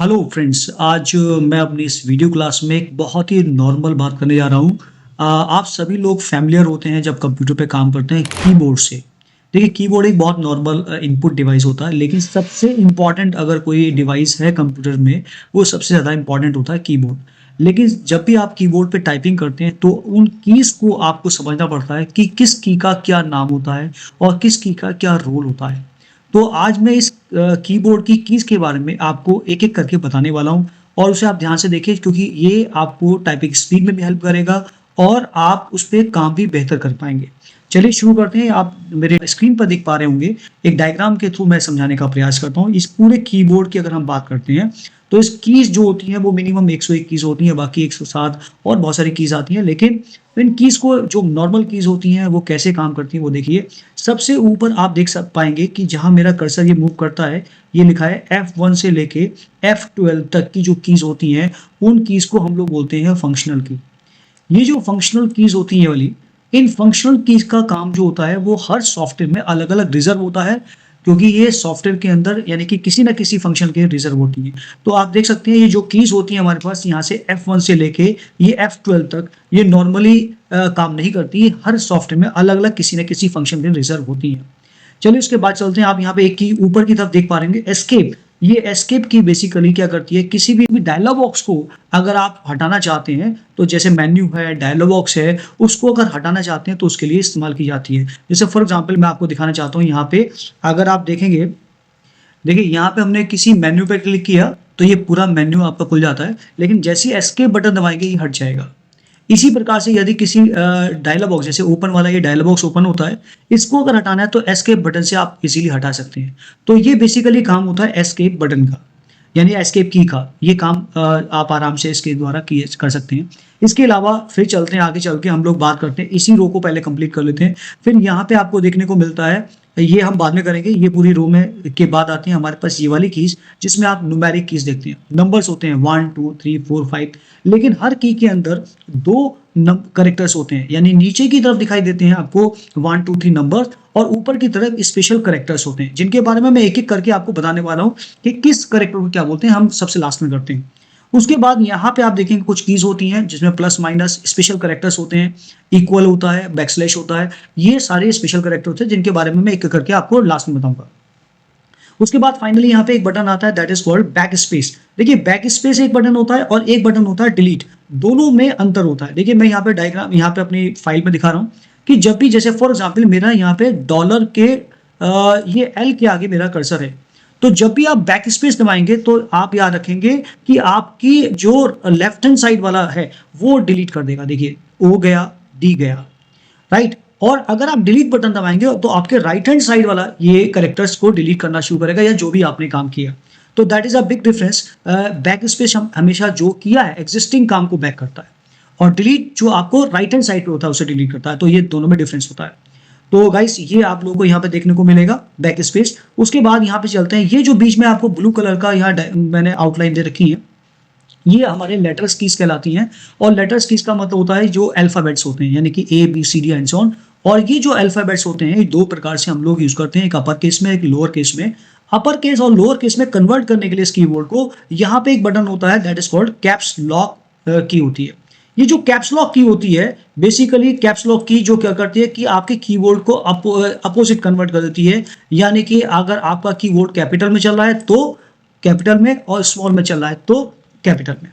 Hello friends, आज मैं अपनी इस वीडियो क्लास में एक बहुत ही नॉर्मल बात करने जा रहा हूँ। आप सभी लोग फैमिलियर होते हैं जब कंप्यूटर पे काम करते हैं कीबोर्ड से। देखिए, कीबोर्ड एक बहुत नॉर्मल इनपुट डिवाइस होता है, लेकिन सबसे इम्पॉर्टेंट अगर कोई डिवाइस है कंप्यूटर में, वो सबसे ज़्यादा इम्पॉर्टेंट होता है कीबोर्ड। लेकिन जब भी आप कीबोर्ड पे टाइपिंग करते हैं तो उन कीज़ को आपको समझना पड़ता है कि किस की का क्या नाम होता है और किस की का क्या रोल होता है। तो आज मैं इस कीबोर्ड की कीज़ के बारे में आपको एक-एक करके बताने वाला हूँ और उसे आप ध्यान से देखिए, क्योंकि ये आपको टाइपिंग स्पीड में भी हेल्प करेगा और आप उस पे काम भी बेहतर कर पाएँगे। चलिए शुरू करते हैं। आप मेरे स्क्रीन पर देख पा रहे होंगे, एक डायग्राम के थ्रू मैं समझाने का प्रयास करता हूँ। इस पूरे कीबोर्ड की अगर हम बात करते हैं, तो इस कीज़ जो होती हैं वो मिनिमम 101 कीज़ होती हैं, बाकी 107 और बहुत सारी कीज़ आती हैं। लेकिन इन कीज़ को, जो नॉर्मल कीज़ होती हैं, वो कैसे काम करती हैं वो देखिए। सबसे ऊपर आप देख पाएँगे कि जहाँ मेरा कर्सर ये मूव करता है, ये लिखा है F1 से लेके F12 तक की जो कीज़ होती हैं, उन कीज़ को हम लोग बोलते हैं फंक्शनल की। ये जो फंक्शनल कीज़ होती हैं वाली, इन फंक्शनल कीज़ का काम जो होता है वो हर सॉफ्टवेयर में अलग-अलग रिज़र्व होता है, क्योंकि ये सॉफ्टवेयर के अंदर यानी कि किसी न किसी फंक्शन के रिज़र्व होती हैं। तो आप देख सकते हैं, ये जो कीज़ होती हैं हमारे पास, यहाँ से F1 से लेके ये F12 तक, ये नॉर्मली काम नहीं करती। हर सॉफ्टवेयर में अलग-अलग किसी न किसी फंक्शन के रिज़र्व होती हैं। चलिए उसके बाद चलते हैं। आप यहाँ पे एक की ऊपर की तरफ देख पा रहे होंगे, एस्केप। ये एस्केप की बेसिकली क्या करती है, किसी भी डायलॉग बॉक्स को अगर आप हटाना चाहते हैं, तो जैसे मेन्यू है, डायलॉग बॉक्स है, उसको अगर हटाना चाहते हैं तो उसके लिए इस्तेमाल की जाती है। जैसे फॉर एग्जांपल मैं आपको दिखाना चाहता हूँ, यहाँ पे अगर आप देखेंगे, देखिए यहाँ पे हमने किसी मेन्यू पे क्लिक किया तो ये पूरा मेन्यू आपका खुल जाता है, लेकिन जैसे ही एस्केप बटन दबाएंगे ये हट जाएगा। इसी प्रकार से यदि किसी डायलॉग बॉक्स, जैसे ओपन वाला ये डायलॉग बॉक्स ओपन होता है, इसको अगर हटाना है तो एस्केप बटन से आप इजीली हटा सकते हैं। तो ये बेसिकली काम होता है एस्केप बटन का, यानी एस्केप की का। ये काम आप आराम से इसके द्वारा किए कर सकते हैं। इसके अलावा फिर चलते हैं आगे, चल के हम लोग बात करते हैं, इसी रो को पहले कंप्लीट कर लेते हैं। फिर यहाँ पे आपको देखने को मिलता है, ये हम बाद में करेंगे, ये पूरी रो में के बाद आती है हमारे पास ये वाली कीज़, जिसमें आप न्यूमेरिक कीज़ देखते हैं। नंबर्स होते हैं 1 2 3 4 5, लेकिन हर की के अंदर 2 कैरेक्टर्स होते हैं, यानी नीचे की तरफ दिखाई देते हैं आपको 1 2 3 नंबर, और ऊपर की तरफ स्पेशल कैरेक्टर्स होते हैं, जिनके बारे में मैं एक-एक करके आपको बताने वाला हूँ कि किस कैरेक्टर को क्या बोलते हैं। हम सबसे लास्ट में करते हैं। उसके बाद यहाँ पे आप देखेंगे कुछ कीज़ होती हैं, जिसमें प्लस माइनस स्पेशल कैरेक्टर्स होते हैं, इक्वल होता है, बैकस्लैश होता है। ये सारे स्पेशल कैरेक्टर होते हैं, जिनके बारे में मैं एक-एक करके आपको लास्ट में बताऊंगा। उसके बाद फाइनली यहाँ पे एक बटन आता है, that is called back space. देखिए, बैक स्पेस एक बटन होता है और एक बटन होता है डिलीट। दोनों में अंतर होता है। देखिए, मैं यहाँ पे डायग्राम यहाँ पे अपनी फाइल में दिखा रहा हूँ कि जब भी, जैसे फॉर एग्जाम्पल मेरा यहाँ पे डॉलर के ये एल के आगे मेरा कर्सर है, तो जब भी आप बैक स्पेस दबाएंगे तो आप याद रखेंगे कि आपकी जो लेफ्ट हैंड साइड वाला है वो डिलीट कर देगा। देखिए, ओ गया, डी गया, राइट। और अगर आप डिलीट बटन दबाएंगे तो आपके राइट हैंड साइड वाला ये कैरेक्टर्स को डिलीट करना शुरू करेगा, या जो भी आपने काम किया। तो that is a big difference. Back space हमेशा जो किया है एग्जिस्टिंग काम को बैक करता है, और डिलीट जो आपको राइट हैंड साइड पे होता है उसे डिलीट करता है। तो ये दोनों में डिफरेंस होता है। तो गाइस, ये आप लोगों को यहाँ पे देखने को मिलेगा बैक स्पेस। उसके बाद यहाँ पे चलते हैं, ये जो बीच में आपको ब्लू कलर का यहाँ मैंने आउटलाइन दे रखी है, ये हमारे लेटर्स कीज कहलाती हैं। और लेटर्स कीज का मतलब होता है जो अल्फाबेट्स होते हैं, यानी कि A B C D and so on. और ये जो अल्फाबेट्स होते हैं, ये दो प्रकार से हम लोग यूज करते हैं, एक अपर केस में, एक लोअर केस में। अपर केस और लोअर केस में कन्वर्ट करने के लिए इस कीबोर्ड को, यहाँ पे एक बटन होता है, that is called caps lock की होती है। ये जो कैप्स लॉक की होती है, बेसिकली कैप्स लॉक की जो क्या करती है कि आपके कीबोर्ड को अपोजिट कन्वर्ट कर देती है। यानी कि अगर आपका कीबोर्ड कैपिटल में चल रहा है तो कैपिटल में, और स्मॉल में चल रहा है तो कैपिटल में।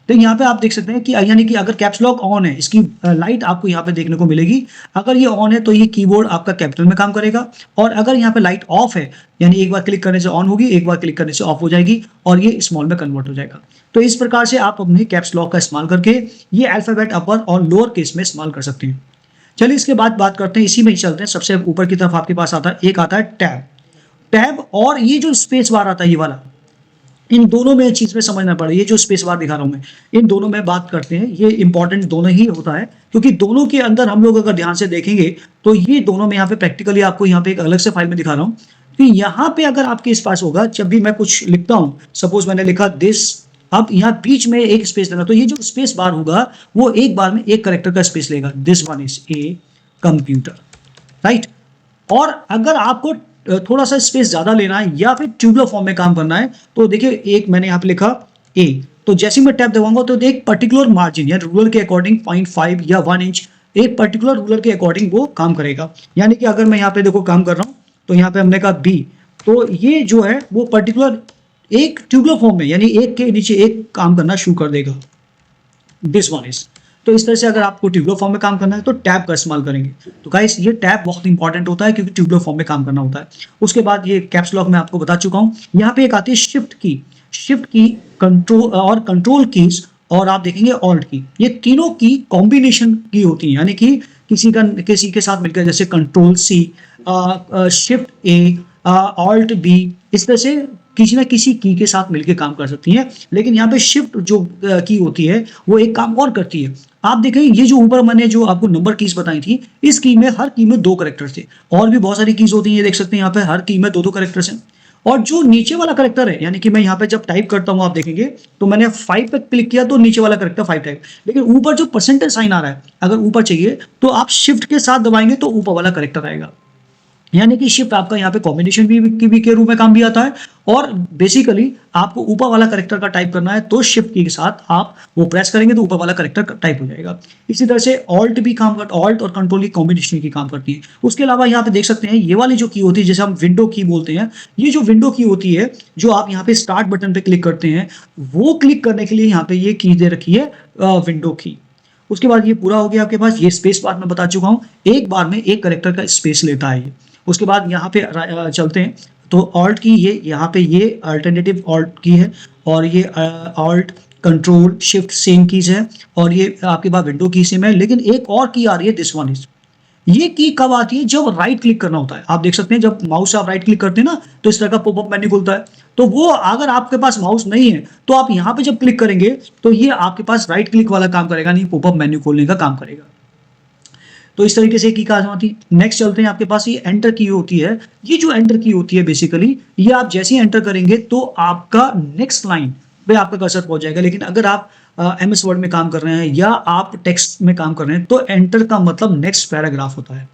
तो यहाँ पे आप देख सकते हैं कि यानी कि अगर कैप्स लॉक ऑन है, इसकी लाइट आपको यहाँ पे देखने को मिलेगी। अगर ये ऑन है तो ये कीबोर्ड आपका कैपिटल में काम करेगा, और अगर यहाँ पे लाइट ऑफ है, यानी एक बार क्लिक करने से ऑन होगी, एक बार क्लिक करने से ऑफ हो जाएगी, और ये स्मॉल में कन्वर्ट हो जाएगा। तो इस प्रकार से आप अपने कैप्स लॉक का इस्तेमाल करके ये अल्फाबेट अपर और लोअर केस में इस्तेमाल कर सकते हैं। चलिए इसके बाद बात करते हैं, इसी में ही चलते हैं। सबसे ऊपर की तरफ आपके पास आता है, एक आता है टैब। टैब और ये जो स्पेस बार आता है, ये वाला, इन दोनों में चीज में समझना पड़े। ये जो स्पेस बार दिखा रहा हूं मैं, इन दोनों में बात करते हैं। ये इंपॉर्टेंट दोनों ही होता है, क्योंकि दोनों के अंदर हम लोग अगर ध्यान से देखेंगे तो ये दोनों में, यहाँ पे प्रैक्टिकली आपको यहाँ पे एक अलग से फाइल में दिखा रहा हूँ कि यहाँ पे अगर आपके इस पास होगा, जब भी मैं कुछ लिखता हूँ, सपोज मैंने लिखा दिस, अब यहाँ बीच में एक स्पेस देना, तो ये जो स्पेस बार होगा वो एक बार में एक करेक्टर का स्पेस लेगा। This one is a computer, right. और अगर आपको थोड़ा सा स्पेस ज़्यादा लेना है या फिर ट्यूबुलर फॉर्म में काम करना है, तो देखिए एक मैंने यहाँ पे लिखा ए, तो जैसे ही मैं टैप दबाऊंगा तो एक पर्टिकुलर मार्जिन या रूलर के अकॉर्डिंग 0.5 या 1 इंच एक पर्टिकुलर रूलर के अकॉर्डिंग वो काम करेगा। यानी कि अगर मैं यहाँ पे देखो काम कर रहा हूँ तो यहाँ पे हमने कहा बी, तो ये जो है वो पर्टिकुलर एक ट्यूबुलर फॉर्म में यानी एक के नीचे एक काम करना शुरू कर देगा। दिस वन इज, तो इस तरह से अगर आपको ट्यूबुलर फॉर्म में काम करना है तो टैब का इस्तेमाल करेंगे। तो गाइस ये टैब बहुत इंपॉर्टेंट होता है क्योंकि ट्यूबुलर फॉर्म में काम करना होता है। उसके बाद ये कैप्स लॉक मैं आपको बता चुका हूँ। यहाँ पे एक आती है शिफ्ट की कंट्रोल और कंट्रोल कीज, और आप देखेंगे ऑल्ट की, ये तीनों की कॉम्बिनेशन की होती है। यानी कि किसी के साथ मिलकर जैसे control C, shift A, alt B, इस तरह से किसी ना किसी की के साथ मिलकर काम कर सकती हैं। लेकिन यहाँ पे शिफ्ट जो की होती है वो एक काम और करती है। आप देखें ये जो ऊपर मैंने जो आपको नंबर कीज बताई थी, इस की में हर की में 2 कैरेक्टर थे, और भी बहुत सारी कीज होती हैं, ये देख सकते हैं यहाँ पे हर की में 2-2 कैरेक्टर्स हैं। और जो नीचे वाला कैरेक्टर है, यानी कि मैं यहाँ पे जब टाइप करता हूँ आप देखेंगे तो मैंने 5 पे क्लिक किया तो नीचे वाला कैरेक्टर 5 टाइप, लेकिन ऊपर जो परसेंटेज साइन आ रहा है, अगर ऊपर चाहिए तो आप शिफ्ट के साथ दबाएंगे तो ऊपर वाला कैरेक्टर आएगा। यानी कि शिफ्ट आपका यहाँ पे कॉम्बिनेशन भी के रूप में काम भी आता है, और बेसिकली आपको ऊपर वाला कैरेक्टर का टाइप करना है तो शिफ्ट की के साथ आप वो प्रेस करेंगे तो ऊपर वाला कैरेक्टर टाइप हो जाएगा। इसी तरह से ऑल्ट भी काम करता, ऑल्ट और कंट्रोल की कॉम्बिनेशन की काम करती है। उसके अलावा यहाँ पे देख सकते हैं ये वाली जो की होती है जैसे हम विंडो की बोलते हैं, ये जो विंडो की होती है जो आप यहाँ पे स्टार्ट बटन पे क्लिक करते हैं, वो क्लिक करने के लिए यहाँ पे ये की दे रखी है विंडो की। उसके बाद ये पूरा हो गया आपके पास, ये स्पेस बार मैं बता चुका हूँ, एक बार में एक कैरेक्टर का स्पेस लेता है ये। उसके बाद यहाँ पे चलते हैं तो ऑल्ट की, ये यहाँ पे ये अल्टरनेटिव ऑल्ट की है, और ये alt control shift same keys है, और ये आपके पास विंडो की सेम है। लेकिन एक और की आ रही है दिस वन इज, ये की कब आती है जब राइट क्लिक करना होता है। आप देख सकते हैं जब माउस से आप राइट क्लिक करते हैं ना तो इस तरह का पॉपअप मेन्यू खुलता है, तो वो अगर आपके पास माउस नहीं है तो आप यहाँ पे जब क्लिक करेंगे तो ये आपके पास राइट क्लिक वाला काम करेगा, नहीं पॉपअप मेन्यू खोलने का काम करेगा। तो इस तरीके से की कहा जाती है। नेक्स्ट चलते हैं, आपके पास ये एंटर की होती है। ये जो एंटर की होती है बेसिकली ये आप जैसे ही एंटर करेंगे तो आपका नेक्स्ट लाइन पे आपका कर्सर पहुंच जाएगा। लेकिन अगर आप एमएस वर्ड में काम कर रहे हैं या आप टेक्स्ट में काम कर रहे हैं तो एंटर का मतलब नेक्स्ट पैराग्राफ होता है।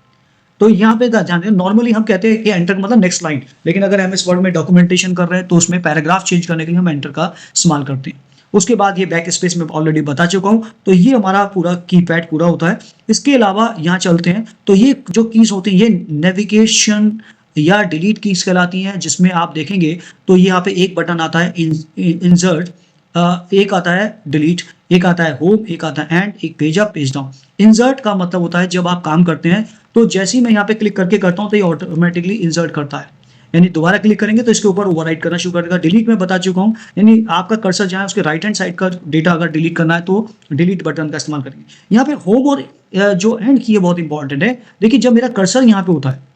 तो यहाँ पे जानते हैं नॉर्मली हम कहते हैं कि एंटर मतलब नेक्स्ट लाइन, लेकिन अगर एमएस वर्ड में डॉक्यूमेंटेशन कर रहे हैं तो उसमें पैराग्राफ चेंज करने के लिए हम एंटर का इस्तेमाल करते हैं। उसके बाद ये बैक स्पेस में ऑलरेडी बता चुका हूँ, तो ये हमारा पूरा कीपैड पूरा होता है। इसके अलावा यहाँ चलते हैं तो ये जो कीज होती हैं ये नेविगेशन या डिलीट कीज कहलाती हैं, जिसमें आप देखेंगे तो यहाँ पे एक बटन आता है इंसर्ट, एक आता है डिलीट, एक आता है होम, एक आता है एंड, एक page up page down. Insert का मतलब होता है जब आप काम करते हैं तो जैसे ही मैं यहाँ पे क्लिक करके करता हूँ तो ये ऑटोमेटिकली इंसर्ट करता है, यानी दोबारा क्लिक करेंगे तो इसके ऊपर ओवरराइट करना शुरू कर देगा। डिलीट में बता चुका हूँ, यानी आपका कर्सर जहाँ है उसके राइट हैंड साइड का डेटा अगर डिलीट करना है तो डिलीट बटन का इस्तेमाल करेंगे। यहाँ पे होम और जो एंड की है बहुत इंपॉर्टेंट है। देखिए जब मेरा कर्सर यहाँ पे होता है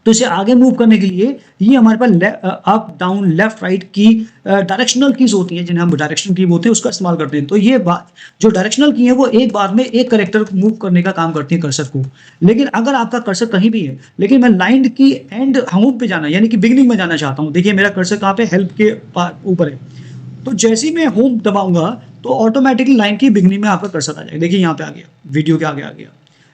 तो इसे आगे मूव करने के लिए ये हमारे पास अप डाउन लेफ्ट राइट की डायरेक्शनल कीज होती हैं, जिन्हें हम डायरेक्शनल की बोलते हैं, उसका इस्तेमाल करते हैं। तो ये बात जो डायरेक्शनल की है वो एक बार में एक कैरेक्टर को मूव करने का काम करती है कर्सर को। लेकिन अगर आपका कर्सर कहीं भी है लेकिन मैं लाइन की एंड होम पे जाना यानी कि बिगिनिंग में जाना चाहता हूँ, देखिए मेरा कर्सर कहाँ पे हेल्प के ऊपर है, तो जैसे ही मैं होम दबाऊंगा तो ऑटोमेटिकली लाइन की बिगिनिंग में आपका कर्सर आ जाएगा। देखिए यहाँ पे आ गया, वीडियो के आगे आ गया।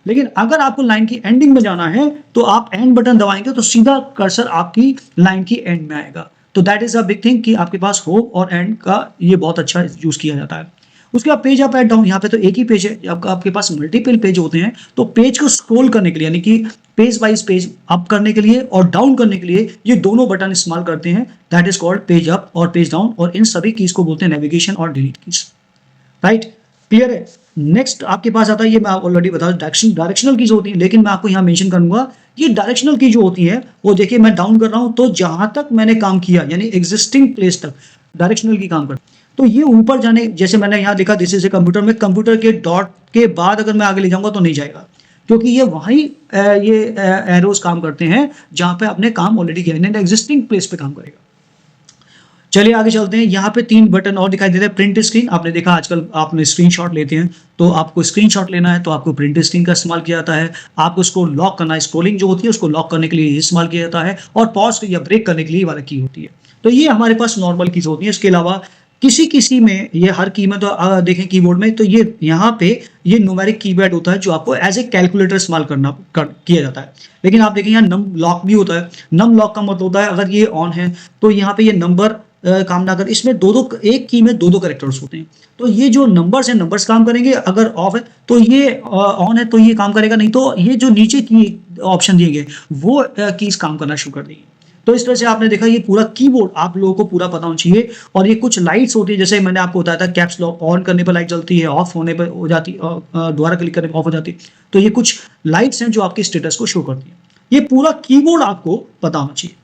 लेकिन अगर आपको लाइन की एंडिंग में जाना है तो आप एंड बटन दबाएंगे तो सीधा कर्सर आपकी लाइन की एंड में आएगा। तो that is a big thing कि आपके पास होम और एंड का ये बहुत अच्छा यूज किया जाता है। उसके बाद पेज अप एंड डाउन, यहाँ पे तो एक ही पेज है, आपके पास मल्टीपल पेज होते हैं तो पेज को स्क्रॉल करने के लिए यानी कि पेज वाइज पेज अप करने के लिए और डाउन करने के लिए ये दोनों बटन इस्तेमाल करते हैं। That is called page up और पेज डाउन, और इन सभी कीज को बोलते हैं नेविगेशन और डिलीट कीज। राइट, क्लियर है। नेक्स्ट आपके पास आता है, ये मैं ऑलरेडी बता डायरेक्शनल कीज होती है, लेकिन मैं आपको यहाँ मेंशन करूंगा ये डायरेक्शनल की जो होती है वो देखिए मैं डाउन कर रहा हूं तो जहां तक मैंने काम किया यानी एग्जिस्टिंग प्लेस तक डायरेक्शनल की काम कर, तो ये ऊपर जाने जैसे मैंने यहाँ लिखा दिस इज ए कंप्यूटर में, कंप्यूटर के डॉट के बाद अगर मैं आगे ले जाऊंगा तो नहीं जाएगा, क्योंकि ये वहीं ये एरोज काम करते हैं जहां पे आपने काम ऑलरेडी किया, एग्जिस्टिंग प्लेस पे काम करेगा। चलिए आगे चलते हैं। यहाँ पे 3 बटन और दिखाई देते हैं। प्रिंट स्क्रीन, आपने देखा आजकल आपने स्क्रीनशॉट लेते हैं तो आपको स्क्रीनशॉट लेना है तो आपको प्रिंट स्क्रीन का इस्तेमाल किया जाता है। आपको उसको लॉक करना है, स्क्रोलिंग जो होती है उसको लॉक करने के लिए इस्तेमाल किया जाता है, और पॉज या ब्रेक करने के लिए वाला की होती है। तो ये हमारे पास नॉर्मल कीज होती है। इसके अलावा किसी-किसी में ये हर की में तो देखें कीबोर्ड में तो ये यहाँ पे ये न्यूमेरिक कीपैड होता है जो आपको एज़ ए कैलकुलेटर इस्तेमाल किया जाता है। लेकिन आप देखिए यहाँ नम लॉक भी होता है। नम लॉक का मतलब होता है अगर ये ऑन है तो यहाँ पे ये नंबर काम ना करे। इसमें 2-2 एक की में 2-2 कैरेक्टर्स होते हैं। तो ये जो नंबर्स हैं नंबर्स काम करेंगे, अगर ऑफ है तो ये ऑन है तो ये काम करेगा, नहीं तो ये जो नीचे की ऑप्शन दिए गए वो कीज़ काम करना शुरू कर देंगी। तो इस तरह से आपने देखा ये पूरा कीबोर्ड आप लोगों को पूरा पता होना चाहिए। और ये कुछ लाइट्स होती है जैसे मैंने आपको बताया था कैप्स लॉक ऑन करने पर लाइट जलती है, ऑफ होने पर हो जाती है, दोबारा क्लिक करने पर ऑफ हो जाती है। तो ये कुछ लाइट्स हैं जो आपके स्टेटस को शो करती हैं। ये पूरा कीबोर्ड आपको पता होना चाहिए।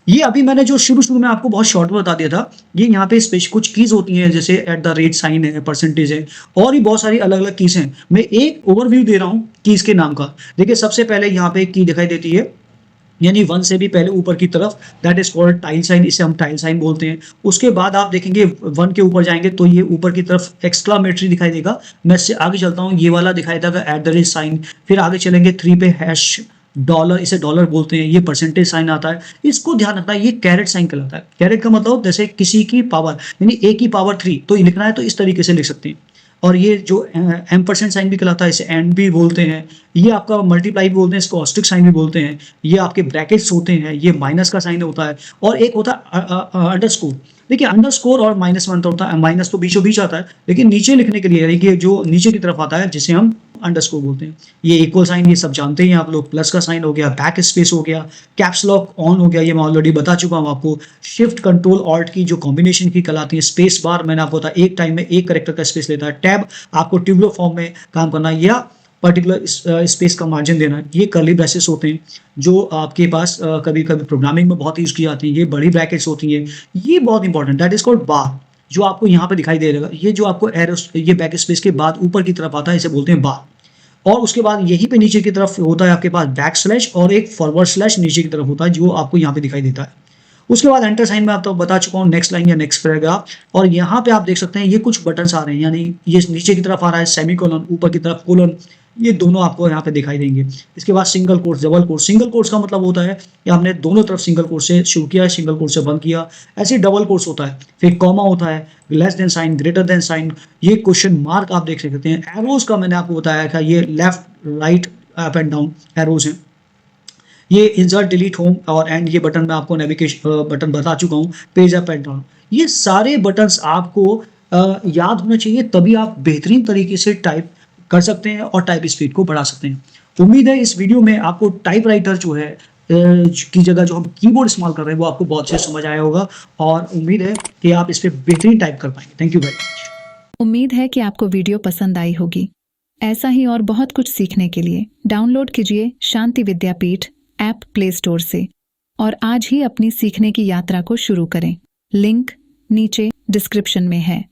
ये अभी मैंने जो शुरू-शुरू में आपको बहुत शॉर्ट में बता दिया था, ये यहाँ पे कुछ कीज़ होती हैं जैसे एट द रेट साइन है, परसेंटेज है और भी बहुत सारी अलग-अलग कीज़ हैं। मैं एक ओवरव्यू दे रहा हूँ कीज़ के नाम का। देखिए सबसे पहले यहाँ पे एक की दिखाई देती है, यानी 1 से भी पहले ऊपर की तरफ, that is called tile sign, इसे हम टाइल साइन बोलते हैं। उसके बाद आप देखेंगे 1 के ऊपर जाएँगे तो ये ऊपर की तरफ एक्सक्लेमेटरी दिखाई देगा। मैं इससे आगे चलता हूँ, ये वाला दिखाई देगा एट द रेट साइन। फिर आगे चलेंगे 3 पे हैश डॉलर, इसे डॉलर बोलते हैं। ये परसेंटेज साइन आता है। इसको ध्यान रखना है, ये कैरेट साइन कहलाता है। कैरेट का मतलब जैसे किसी की पावर, यानी a की पावर 3 तो लिखना है तो इस तरीके से लिख सकते हैं। और ये जो एम्परसेंड साइन भी कहलाता है, इसे एंड भी बोलते हैं। ये आपका मल्टीप्लाई भी बोलते हैं, इसको ऑस्ट्रिक साइन भी बोलते हैं। ये आपके ब्रैकेट्स होते हैं, ये माइनस का साइन होता है। और एक होता है अंडरस्कोर। देखिए अंडरस्कोर और माइनस वन होता है, माइनस तो बीचों बीच आता है, लेकिन नीचे लिखने के लिए देखिए जो नीचे की तरफ आता है जिसे हम अंडरस्कोर बोलते हैं। ये इक्वल साइन ये सब जानते हैं आप लोग, प्लस का साइन हो गया, बैक स्पेस हो गया, कैप्स लॉक ऑन हो गया, ये मैं ऑलरेडी बता चुका हूँ आपको। शिफ्ट कंट्रोल ऑल्ट की जो कॉम्बिनेशन की कहलाती है। स्पेस बार मैंने आपको बताया एक टाइम में एक कैरेक्टर का स्पेस लेता है। टैब आपको ट्यूबुलर फॉर्म में काम करना है या पर्टिकुलर स्पेस का मार्जिन देना है। ये कर्ली ब्रेसेस होते हैं जो आपके पास कभी-कभी प्रोग्रामिंग में बहुत यूज़ की जाती हैं। ये बड़ी ब्रैकेट्स होती हैं। ये बहुत इंपॉर्टेंट, दैट इज़ कॉल्ड बार, जो आपको यहाँ पे दिखाई दे रहेगा। ये जो आपको एरोस ये बैक स्पेस के बाद ऊपर की तरफ आता है, इसे बोलते हैं बार। और उसके बाद यहीं पे नीचे की तरफ होता है आपके पास बैक स्लैश और एक फॉरवर्ड स्लैश नीचे की तरफ होता है जो आपको यहाँ पे दिखाई देता है। उसके बाद एंटर साइन में आपको बता चुका हूँ, नेक्स्ट लाइन या नेक्स्ट पैराग्राफ। और यहाँ पे आप देख सकते हैं ये कुछ बटन्स आ रहे हैं, यानी ये नीचे की तरफ आ रहा है सेमीकोलन, ऊपर की तरफ कोलन, ये दोनों आपको यहाँ पे दिखाई देंगे। इसके बाद single quotes, double quotes. Single quotes का मतलब होता है कि आपने दोनों तरफ सिंगल कोट्स से शुरू किया, सिंगल कोट्स से बंद किया। ऐसे डबल कोट्स होता है, फिर कॉमा होता है, less than sign, greater than sign, ये क्वेश्चन मार्क आप देख सकते हैं। एरोज का मैंने आपको बताया था, ये left right up and down arrows हैं। ये इंसर्ट डिलीट होम और एंड, ये बटन मैं आपको नेविगेशन बटन बता चुका हूँ, पेज अप एंड डाउन। ये सारे बटन्स आपको याद होना चाहिए, तभी आप बेहतरीन तरीके से टाइप कर सकते हैं और टाइप स्पीड को बढ़ा सकते हैं। उम्मीद है इस वीडियो में आपको टाइपराइटर जो है की जगह जो हम कीबोर्ड इस्तेमाल कर रहे हैं वो आपको बहुत अच्छे से समझ आया होगा और उम्मीद है कि आप इस पे बेहतरीन टाइप कर पाएंगे। Thank you very much. उम्मीद है कि आपको वीडियो पसंद आई होगी। ऐसा ही और बहुत कुछ सीखने के लिए डाउनलोड कीजिए शांति विद्यापीठ ऐप प्ले स्टोर से और आज ही अपनी सीखने की यात्रा को शुरू करें। लिंक नीचे डिस्क्रिप्शन में है।